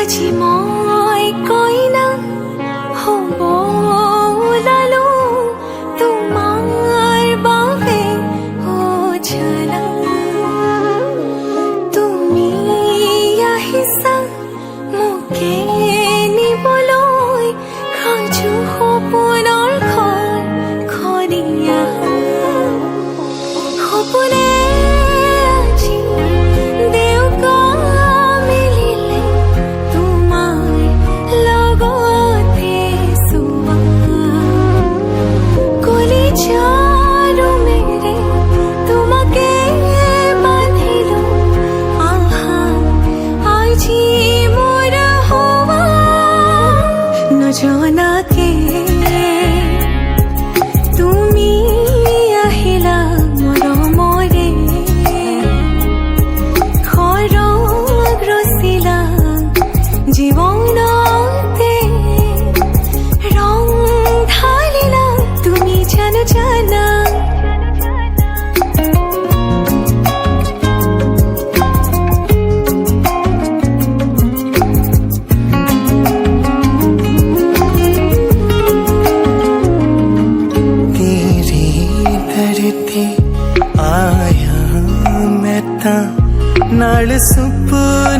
আজি মই কইনা হ'ব ওলালো তোমাৰ বাবে ও জানা তুমি আহিছা মোকে নিবলৈ সাজু সপোনৰ খনিয়া সপোনে আজি দেউকা মিলিলে তোমাৰ লগতে চোৱা কলিজাৰো মেৰে তোমাকে বান্ধিলো আহা আজি মোৰ হোৱা নজনাকে তুমি আহিলা মৰমৰে খৰগ ৰচিলা জীৱনতে ৰং ঢালিলা তুমি জানো জানা तेरे दर ते आया मैं तां नाल सुपने